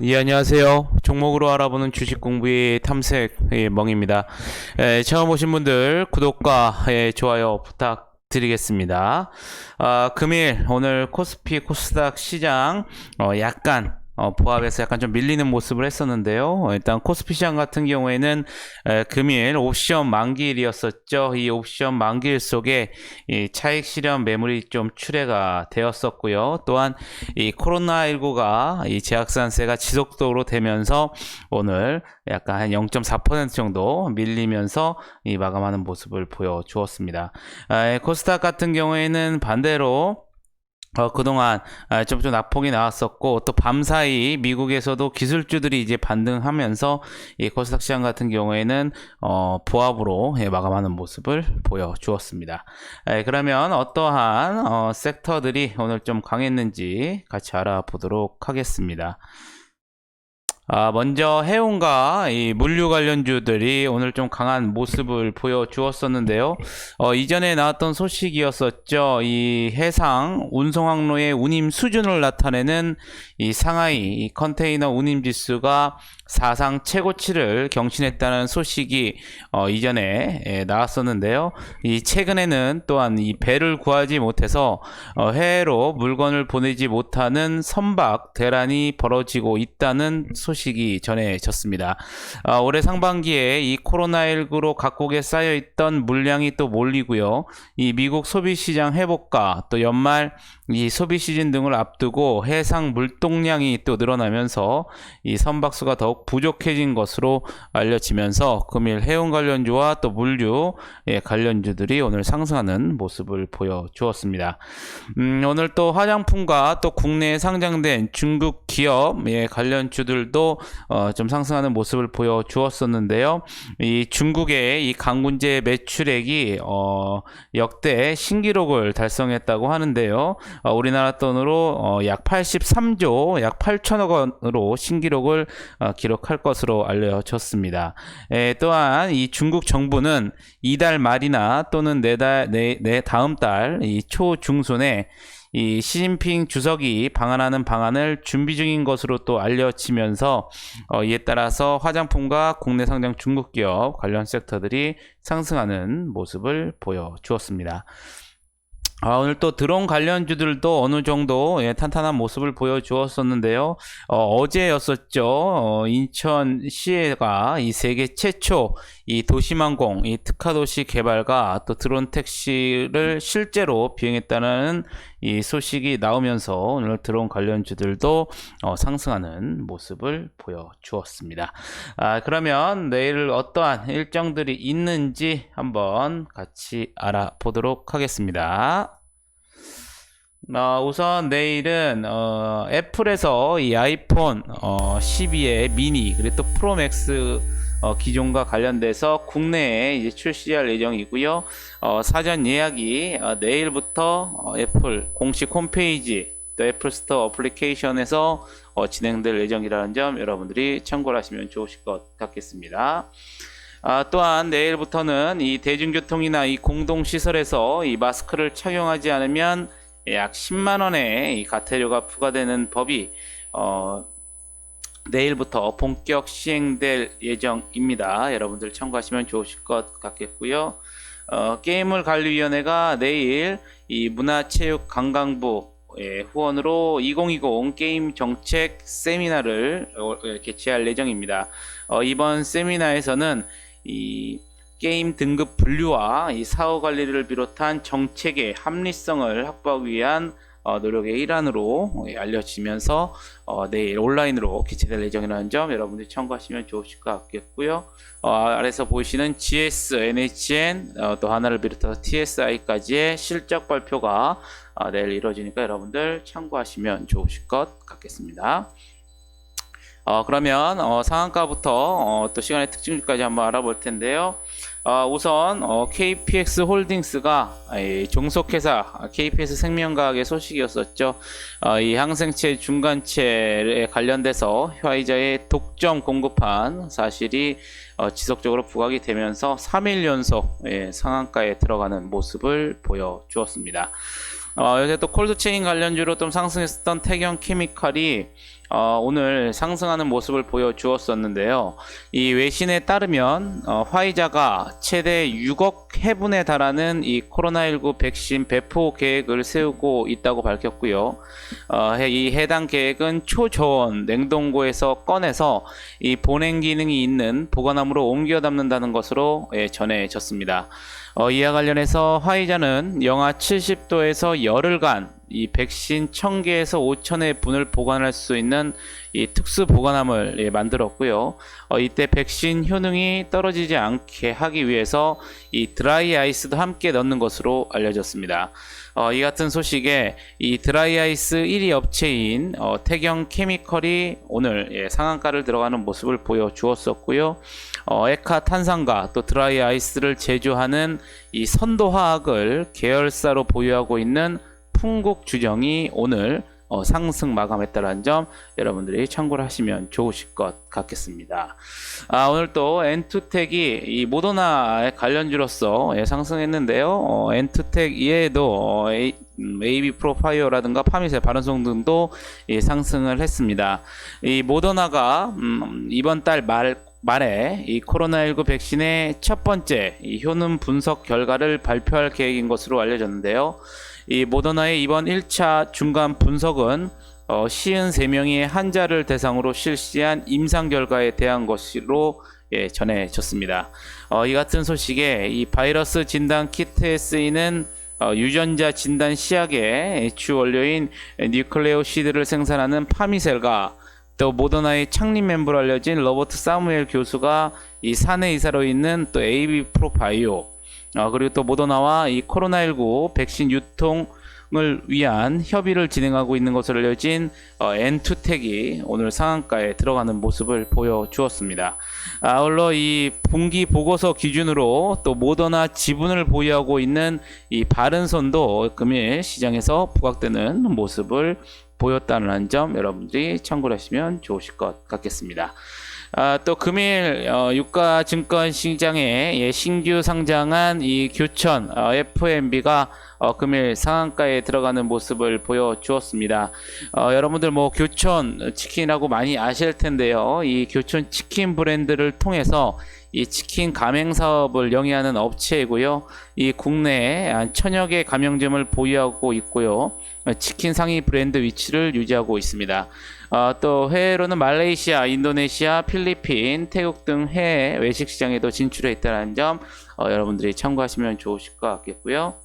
예, 안녕하세요. 종목으로 알아보는 주식 공부의 탐색 멍입니다. 처음 오신 분들 구독과 좋아요 부탁드리겠습니다. 금일 오늘 코스피 코스닥 시장 약간 보합에서 약간 좀 밀리는 모습을 했었는데요. 일단 코스피 시장 같은 경우에는 금일 옵션 만기일이었었죠. 이 옵션 만기일 속에 이 차익 실현 매물이 좀 출회가 되었었고요. 또한 이 코로나19가 이 제약산세가 지속적으로 되면서 오늘 약간 한 0.4% 정도 밀리면서 이 마감하는 모습을 보여주었습니다. 코스닥 같은 경우에는 반대로 그동안 좀 낙폭이 나왔었고, 또 밤사이 미국에서도 기술주들이 이제 반등하면서 이 코스닥 시장 같은 경우에는 보합으로 마감하는 모습을 보여주었습니다. 그러면 어떠한 섹터들이 오늘 좀 강했는지 같이 알아보도록 하겠습니다. 먼저 해운과 이 물류 관련주들이 오늘 좀 강한 모습을 보여주었었는데요. 이전에 나왔던 소식이었었죠. 이 해상 운송항로의 운임 수준을 나타내는 이 상하이 이 컨테이너 운임 지수가 사상 최고치를 경신했다는 소식이 이전에 나왔었는데요. 이 최근에는 또한 이 배를 구하지 못해서 해외로 물건을 보내지 못하는 선박 대란이 벌어지고 있다는 소식이 전해졌습니다. 올해 상반기에 이 코로나19로 각국에 쌓여있던 물량이 또 몰리고요. 이 미국 소비시장 회복과 또 연말 이 소비 시즌 등을 앞두고 해상 물동량이 또 늘어나면서 이 선박수가 더욱 부족해진 것으로 알려지면서 금일 해운 관련주와 또 물류 관련주들이 오늘 상승하는 모습을 보여주었습니다. 오늘 또 화장품과 또 국내에 상장된 중국 기업 관련주들도 좀 상승하는 모습을 보여주었었는데요. 이 중국의 이 강군제 매출액이 역대 신기록을 달성했다고 하는데요. 우리나라 돈으로 약 83조 약 8천억 원으로 신기록을 기록할 것으로 알려졌습니다. 또한 이 중국 정부는 이달 말이나 또는 다음 달 이 초중순에 이 시진핑 주석이 방한하는 방안을 준비 중인 것으로 또 알려지면서 이에 따라서 화장품과 국내 상장 중국 기업 관련 섹터들이 상승하는 모습을 보여주었습니다. 오늘 또 드론 관련주들도 어느 정도 탄탄한 모습을 보여주었었는데요. 어제였었죠. 인천시가 이 세계 최초 이 도심항공 이 특화도시 개발과 또 드론 택시를 실제로 비행했다는 이 소식이 나오면서 오늘 드론 관련주들도 상승하는 모습을 보여주었습니다. 그러면 내일 어떠한 일정들이 있는지 한번 같이 알아보도록 하겠습니다. 우선 내일은 애플에서 이 아이폰 12의 미니 그리고 또 프로맥스 기종과 관련돼서 국내에 이제 출시할 예정이고요. 사전 예약이 내일부터 애플 공식 홈페이지 또 애플 스토어 어플리케이션에서 진행될 예정이라는 점 여러분들이 참고를 하시면 좋으실 것 같겠습니다. 또한 내일부터는 이 대중교통이나 이 공동시설에서 이 마스크를 착용하지 않으면 약 10만원의 이 과태료가 부과되는 법이 내일부터 본격 시행될 예정입니다. 여러분들 참고하시면 좋으실 것 같겠고요. 게임을관리위원회가 내일 이 문화체육관광부 후원으로 2020 게임 정책 세미나를 개최할 예정입니다. 이번 세미나에서는 이 게임 등급 분류와 이 사후 관리를 비롯한 정책의 합리성을 확보하기 위한 노력의 일환으로 알려지면서 내일 온라인으로 개최될 예정이라는 점 여러분들이 참고하시면 좋으실 것 같겠고요. 아래서 보시는 GS, NHN 또 하나를 비롯해서 TSI까지의 실적 발표가 내일 이루어지니까 여러분들 참고하시면 좋으실 것 같겠습니다. 그러면 상한가부터 또 시간의 특징까지 한번 알아볼 텐데요. 우선 KPX 홀딩스가 종속회사 KPS 생명과학의 소식이었었죠. 이 항생체 중간체에 관련돼서 화이자의 독점 공급한 사실이 지속적으로 부각이 되면서 3일 연속 상한가에 들어가는 모습을 보여주었습니다. 요새 또 콜드체인 관련주로 좀 상승했었던 태경 케미칼이 오늘 상승하는 모습을 보여주었었는데요. 이 외신에 따르면 화이자가 최대 6억 회분에 달하는 이 코로나19 백신 배포 계획을 세우고 있다고 밝혔고요. 이 해당 계획은 초저온 냉동고에서 꺼내서 이 보냉 기능이 있는 보관함으로 옮겨 담는다는 것으로 전해졌습니다. 이와 관련해서 화이자는 영하 70도에서 열흘간 이 백신 1000개에서 5000회 분을 보관할 수 있는 이 특수 보관함을 만들었고요. 이때 백신 효능이 떨어지지 않게 하기 위해서 이 드라이 아이스도 함께 넣는 것으로 알려졌습니다. 이 같은 소식에 이 드라이 아이스 1위 업체인 태경 케미컬이 오늘 상한가를 들어가는 모습을 보여주었었고요. 에카 탄산과 또 드라이 아이스를 제조하는 이 선도화학을 계열사로 보유하고 있는 풍국주정이 오늘 상승 마감했다는 점 여러분들이 참고를 하시면 좋으실 것 같겠습니다. 오늘 또 엔투텍이 이 모더나의 관련주로서 상승했는데요. 엔투텍 이외에도 AB 프로파이어라든가 파미셀 바른송 등도 상승을 했습니다. 이 모더나가 이번 달 말에 이 코로나19 백신의 첫 번째 이 효능 분석 결과를 발표할 계획인 것으로 알려졌는데요. 이 모더나의 이번 1차 중간 분석은 53명의 환자를 대상으로 실시한 임상 결과에 대한 것으로 전해졌습니다. 이 같은 소식에 이 바이러스 진단 키트에 쓰이는 유전자 진단 시약의 주 원료인 뉴클레오시드를 생산하는 파미셀과 또 모더나의 창립 멤버로 알려진 로버트 사무엘 교수가 이 사내 이사로 있는 또 AB 프로바이오 그리고 또 모더나와 이 코로나19 백신 유통을 위한 협의를 진행하고 있는 것으로 알려진 엔투텍이 오늘 상한가에 들어가는 모습을 보여주었습니다. 아울러 이 분기 보고서 기준으로 또 모더나 지분을 보유하고 있는 이 바른손도 금일 시장에서 부각되는 모습을 보였다는 점 여러분들이 참고를 하시면 좋으실 것 같겠습니다. 또 금일 유가증권 시장에 신규 상장한 이 교천 FMB가 금일 상한가에 들어가는 모습을 보여주었습니다. 여러분들 뭐 교촌 치킨이라고 많이 아실 텐데요. 이 교촌 치킨 브랜드를 통해서 이 치킨 가맹 사업을 영위하는 업체이고요. 이 국내에 한 1000여 개 가맹점을 보유하고 있고요. 치킨 상위 브랜드 위치를 유지하고 있습니다. 또 해외로는 말레이시아, 인도네시아, 필리핀, 태국 등 해외 외식 시장에도 진출해 있다는 점 여러분들이 참고하시면 좋으실 것 같겠고요.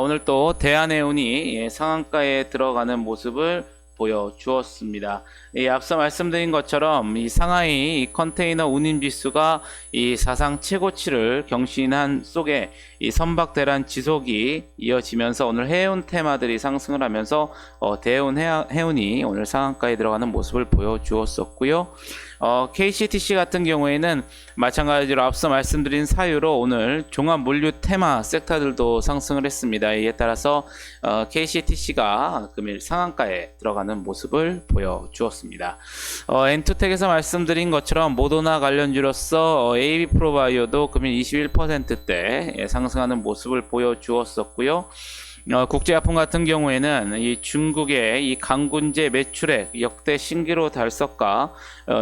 오늘 또 대한해운이 상한가에 들어가는 모습을 보여주었습니다. 앞서 말씀드린 것처럼 이 상하이 이 컨테이너 운임 지수가 이 사상 최고치를 경신한 속에 이 선박 대란 지속이 이어지면서 오늘 해운 테마들이 상승을 하면서 대운 해운이 오늘 상한가에 들어가는 모습을 보여주었었고요. KCTC 같은 경우에는 마찬가지로 앞서 말씀드린 사유로 오늘 종합 물류 테마 섹터들도 상승을 했습니다. 이에 따라서 KCTC가 금일 상한가에 들어가는 모습을 보여주었습니다. 엔투텍에서 말씀드린 것처럼 모더나 관련주로서 AB 프로바이오도 금일 21%대 상승하는 모습을 보여주었었고요. 국제약품 같은 경우에는 이 중국의 이 강군제 매출액 역대 신기로 달성과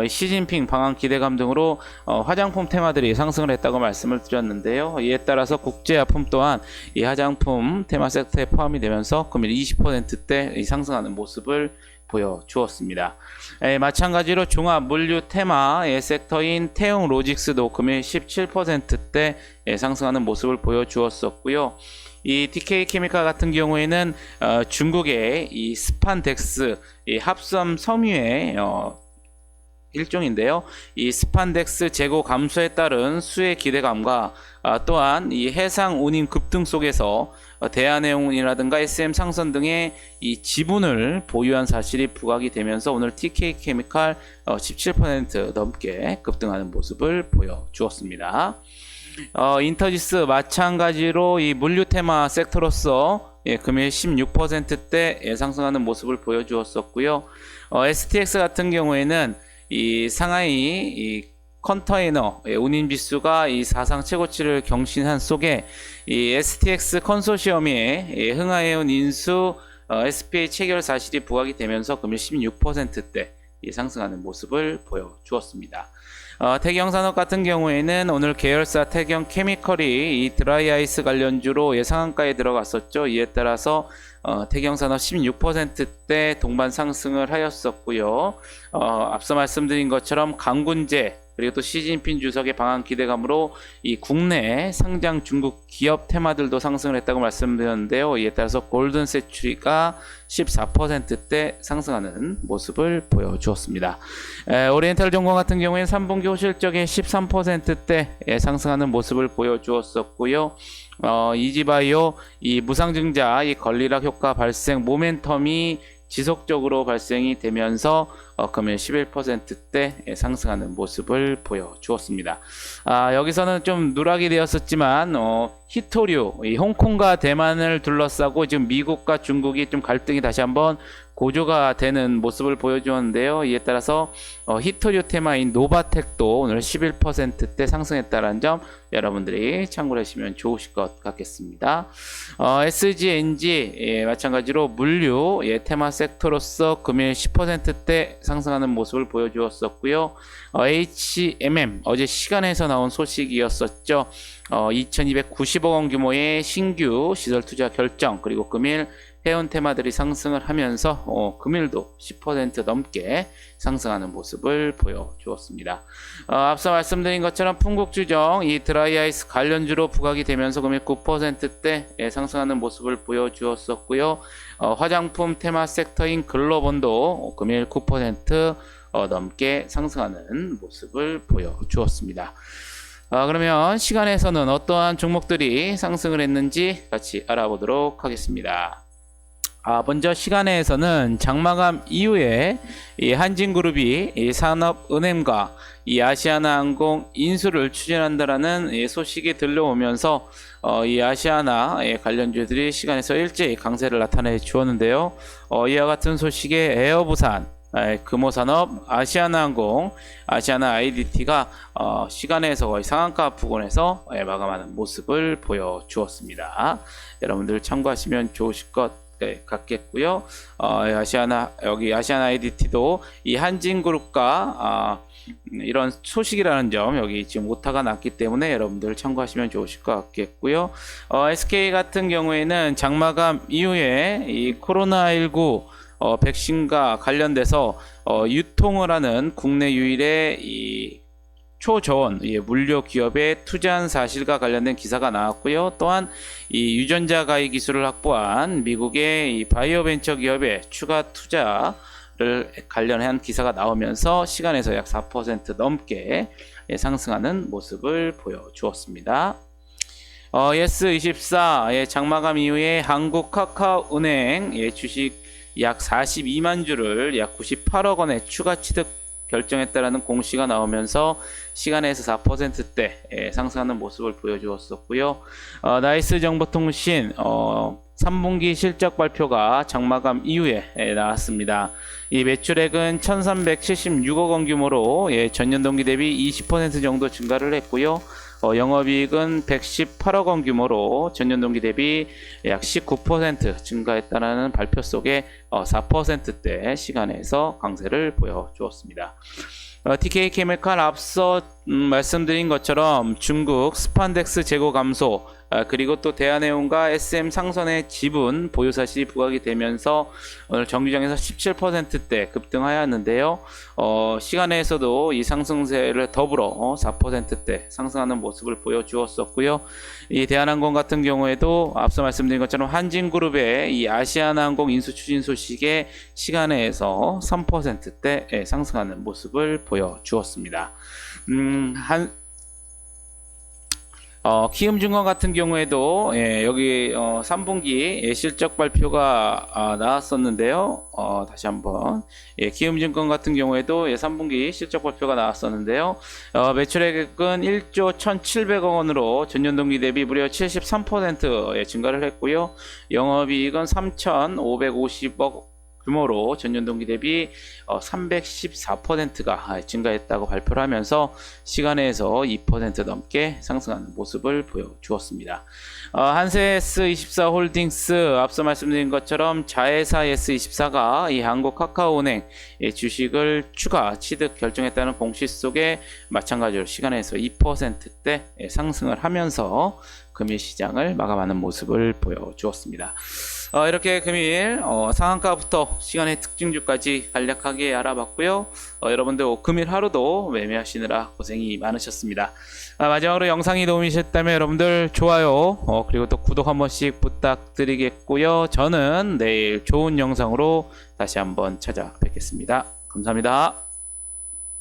시진핑 방한 기대감 등으로 화장품 테마들이 상승을 했다고 말씀을 드렸는데요. 이에 따라서 국제약품 또한 이 화장품 테마 섹터에 포함이 되면서 금일 20%대 상승하는 모습을 보여주었습니다. 마찬가지로 종합 물류 테마의 섹터인 태용 로직스도 금일 17%대 상승하는 모습을 보여주었었고요. 이 DK 케미칼 같은 경우에는 중국의 이 스판덱스 이 합성 섬유의 일종인데요. 이 스판덱스 재고 감소에 따른 수혜 기대감과 또한 이 해상 운임 급등 속에서 대한해운이라든가 SM 상선 등의 이 지분을 보유한 사실이 부각이 되면서 오늘 TK 케미칼 17% 넘게 급등하는 모습을 보여주었습니다. 인터지스 마찬가지로 이 물류 테마 섹터로서 금일 16%대 상승하는 모습을 보여주었었고요. STX 같은 경우에는 이 상하이 이 컨테이너 운임 지수가 이 사상 최고치를 경신한 속에 이 STX 컨소시엄의 흥하해운 인수 SPA 체결 사실이 부각이 되면서 금일 16%대 상승하는 모습을 보여주었습니다. 태경산업 같은 경우에는 오늘 계열사 태경 케미컬이 이 드라이아이스 관련주로 상한가에 들어갔었죠. 이에 따라서 태경산업 16%대 동반 상승을 하였었고요. 앞서 말씀드린 것처럼 강군제 그리고 또 시진핑 주석의 방한 기대감으로 이 국내 상장 중국 기업 테마들도 상승을 했다고 말씀드렸는데요. 이에 따라서 골든 세츄리가 14%대 상승하는 모습을 보여주었습니다. 오리엔탈 종공 같은 경우에는 3분기 호실적인 13%대 상승하는 모습을 보여주었었고요. 이지바이오 이 무상증자 이 권리락 효과 발생 모멘텀이 지속적으로 발생이 되면서 금일 11%대 상승하는 모습을 보여주었습니다. 여기서는 좀 누락이 되었었지만 히토류, 이 홍콩과 대만을 둘러싸고 지금 미국과 중국이 좀 갈등이 다시 한번 고조가 되는 모습을 보여주었는데요. 이에 따라서 히토류 테마인 노바텍도 오늘 11%대 상승했다는 점 여러분들이 참고를 하시면 좋으실 것 같겠습니다. SGNG 마찬가지로 물류 테마 섹터로서 금일 10%대 상승하는 모습을 보여주었었고요. HMM 어제 시간에서 나온 소식이었었죠. 2290억 원 규모의 신규 시설 투자 결정 그리고 금일 해운 테마들이 상승을 하면서 금일도 10% 넘게 상승하는 모습을 보여주었습니다. 앞서 말씀드린 것처럼 풍국주정 이 드라이아이스 관련주로 부각이 되면서 금일 9%대 상승하는 모습을 보여주었었고요. 화장품 테마 섹터인 글로본도 금일 9% 넘게 상승하는 모습을 보여주었습니다. 그러면 시간에서는 어떠한 종목들이 상승을 했는지 같이 알아보도록 하겠습니다. 먼저 시간에서는 장마감 이후에 이 한진그룹이 이 산업은행과 이 아시아나항공 인수를 추진한다라는 소식이 들려오면서 이 아시아나 관련주들이 시간에서 일제히 강세를 나타내 주었는데요. 이와 같은 소식에 에어부산, 금호산업, 아시아나항공, 아시아나 IDT가 시간에서 거의 상한가 부근에서 마감하는 모습을 보여주었습니다. 여러분들 참고하시면 좋으실 것 같겠고요. 아시아나 IDT도 이 한진그룹과 이런 소식이라는 점 여기 지금 오타가 났기 때문에 여러분들 참고하시면 좋으실 것 같겠고요. SK 같은 경우에는 장마감 이후에 이 코로나19 백신과 관련돼서 유통을 하는 국내 유일의 이 초저온 물류 기업에 투자한 사실과 관련된 기사가 나왔고요. 또한 이 유전자 가위 기술을 확보한 미국의 이 바이오 벤처 기업에 추가 투자를 관련한 기사가 나오면서 시간에서 약 4% 넘게 상승하는 모습을 보여주었습니다. 예스24 장마감 이후에 한국카카오은행 주식 약 42만 주를 약 98억 원에 추가 취득 결정했다라는 공시가 나오면서 시간에서 4%대 상승하는 모습을 보여주었었고요. 나이스 정보통신 3분기 실적 발표가 장마감 이후에 나왔습니다. 이 매출액은 1376억 원 규모로 전년 동기 대비 20% 정도 증가를 했고요. 영업이익은 118억 원 규모로 전년 동기 대비 약 19% 증가했다는 발표 속에 4%대 시간에서 강세를 보여주었습니다. TK 케미칼 앞서 말씀드린 것처럼 중국 스판덱스 재고 감소 그리고 또 대한해운과 SM 상선의 지분 보유 사실이 부각이 되면서 오늘 정규장에서 17%대 급등하였는데요. 시간에서도 이 상승세를 더불어 4%대 상승하는 모습을 보여주었었고요. 이 대한항공 같은 경우에도 앞서 말씀드린 것처럼 한진그룹의 이 아시아나항공 인수 추진 소식에 시간에서 3%대 상승하는 모습을 보여주었습니다. 키움증권 같은 경우에도 여기 3분기 실적 발표가 나왔었는데요. 다시 한번 키움증권 같은 경우에도 3분기 실적 발표가 나왔었는데요. 매출액은 1조 1,700억 원으로 전년 동기 대비 무려 73% 증가를 했고요. 영업이익은 3,550억 규모로 전년 동기 대비 314%가 증가했다고 발표를 하면서 시간에서 2% 넘게 상승하는 모습을 보여주었습니다. 한세 S24 홀딩스 앞서 말씀드린 것처럼 자회사 S24가 이 한국카카오은행 주식을 추가 취득 결정했다는 공시 속에 마찬가지로 시간에서 2%대 상승을 하면서 금일 시장을 마감하는 모습을 보여주었습니다. 이렇게 금일 상한가부터 시간의 특징주까지 간략하게 알아봤고요. 여러분들 금일 하루도 매매하시느라 고생이 많으셨습니다. 마지막으로 영상이 도움이 되셨다면 여러분들 좋아요 그리고 또 구독 한 번씩 부탁드리겠고요. 저는 내일 좋은 영상으로 다시 한번 찾아뵙겠습니다. 감사합니다.